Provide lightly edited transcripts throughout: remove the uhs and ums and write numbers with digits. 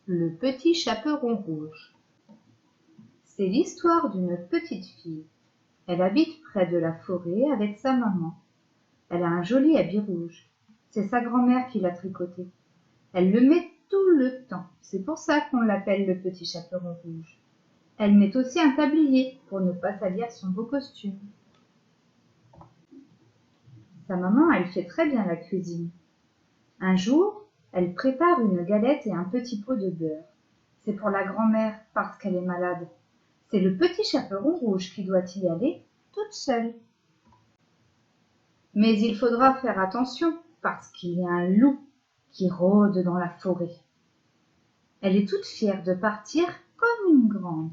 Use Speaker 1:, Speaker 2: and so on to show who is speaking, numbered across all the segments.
Speaker 1: Le petit chaperon rouge. C'est l'histoire d'une petite fille. Elle habite près de la forêt avec sa maman. Elle a un joli habit rouge. C'est sa grand-mère qui l'a tricoté. Elle le met tout le temps. C'est pour ça qu'on l'appelle le petit chaperon rouge. Elle met aussi un tablier pour ne pas salir son beau costume. Sa maman, elle fait très bien la cuisine. Un jour, elle prépare une galette et un petit pot de beurre. C'est pour la grand-mère parce qu'elle est malade. C'est le petit chaperon rouge qui doit y aller toute seule. Mais il faudra faire attention parce qu'il y a un loup qui rôde dans la forêt. Elle est toute fière de partir comme une grande.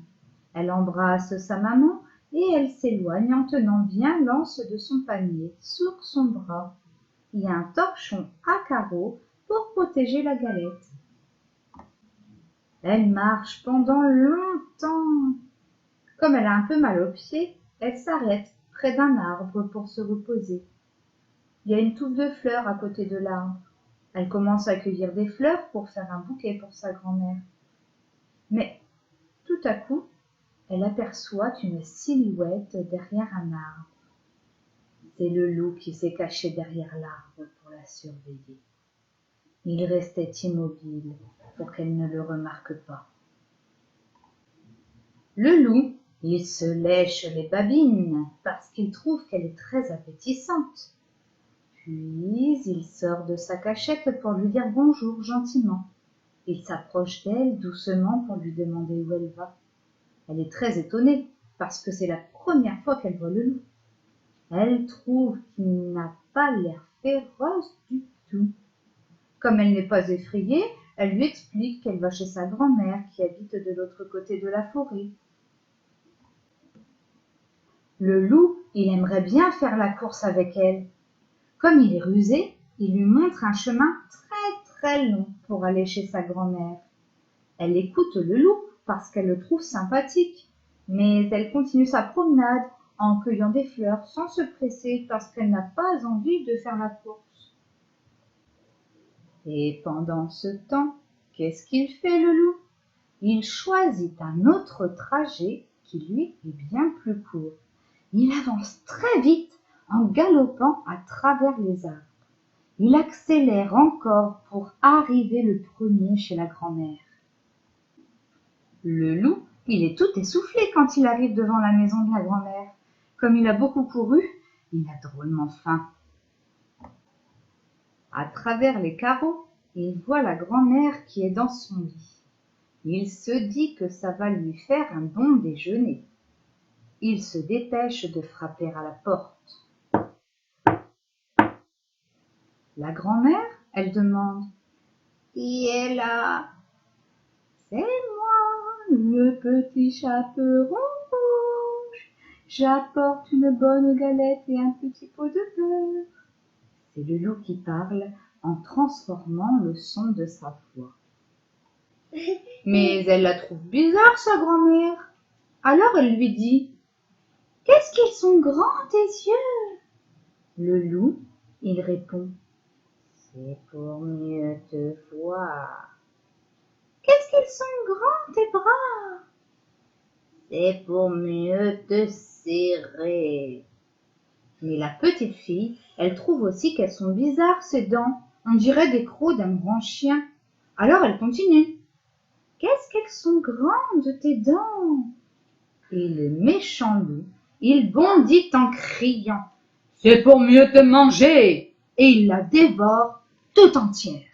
Speaker 1: Elle embrasse sa maman et elle s'éloigne en tenant bien l'anse de son panier sur son bras. Il y a un torchon à carreaux pour protéger la galette. Elle marche pendant longtemps. Comme elle a un peu mal aux pieds, elle s'arrête près d'un arbre pour se reposer. Il y a une touffe de fleurs à côté de l'arbre. Elle commence à cueillir des fleurs pour faire un bouquet pour sa grand-mère. Mais tout à coup, elle aperçoit une silhouette derrière un arbre. C'est le loup qui s'est caché derrière l'arbre pour la surveiller. Il restait immobile pour qu'elle ne le remarque pas. Le loup, il se lèche les babines parce qu'il trouve qu'elle est très appétissante. Puis il sort de sa cachette pour lui dire bonjour gentiment. Il s'approche d'elle doucement pour lui demander où elle va. Elle est très étonnée parce que c'est la première fois qu'elle voit le loup. Elle trouve qu'il n'a pas l'air féroce du tout. Comme elle n'est pas effrayée, elle lui explique qu'elle va chez sa grand-mère qui habite de l'autre côté de la forêt. Le loup, il aimerait bien faire la course avec elle. Comme il est rusé, il lui montre un chemin très long pour aller chez sa grand-mère. Elle écoute le loup parce qu'elle le trouve sympathique, mais elle continue sa promenade en cueillant des fleurs sans se presser parce qu'elle n'a pas envie de faire la course. Et pendant ce temps, qu'est-ce qu'il fait le loup? Il choisit un autre trajet qui lui est bien plus court. Il avance très vite en galopant à travers les arbres. Il accélère encore pour arriver le premier chez la grand-mère. Le loup, il est tout essoufflé quand il arrive devant la maison de la grand-mère. Comme il a beaucoup couru, il a drôlement faim. À travers les carreaux, il voit la grand-mère qui est dans son lit. Il se dit que ça va lui faire un bon déjeuner. Il se dépêche de frapper à la porte. La grand-mère, elle demande « Qui est là ?»« C'est moi, le petit chaperon rouge. J'apporte une bonne galette et un petit pot de beurre. » C'est le loup qui parle en transformant le son de sa voix. Mais elle la trouve bizarre, sa grand-mère. Alors elle lui dit « Qu'est-ce qu'ils sont grands tes yeux ?» Le loup, il répond « C'est pour mieux te voir. »« Qu'est-ce qu'ils sont grands tes bras ?»« C'est pour mieux te serrer. » Mais la petite fille, elle trouve aussi qu'elles sont bizarres ses dents. On dirait des crocs d'un grand chien. Alors elle continue. « Qu'est-ce qu'elles sont grandes tes dents ?» Et le méchant loup, il bondit en criant « C'est pour mieux te manger !» Et il la dévore tout entière.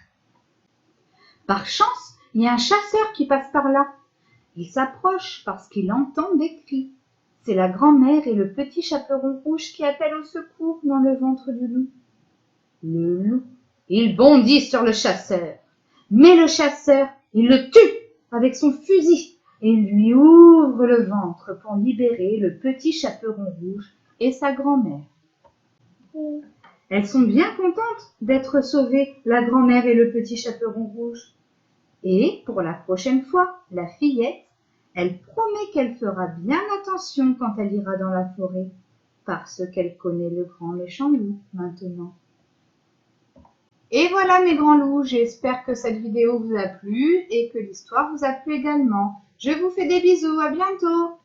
Speaker 1: Par chance, il y a un chasseur qui passe par là. Il s'approche parce qu'il entend des cris. C'est la grand-mère et le petit chaperon rouge qui appellent au secours dans le ventre du loup. Le loup, il bondit sur le chasseur. Mais le chasseur, il le tue avec son fusil et lui ouvre le ventre pour libérer le petit chaperon rouge et sa grand-mère. Elles sont bien contentes d'être sauvées, la grand-mère et le petit chaperon rouge. Et pour la prochaine fois, la fillette, elle promet qu'elle fera bien attention quand elle ira dans la forêt, parce qu'elle connaît le grand méchant loup maintenant. Et voilà mes grands loups, j'espère que cette vidéo vous a plu et que l'histoire vous a plu également. Je vous fais des bisous, à bientôt!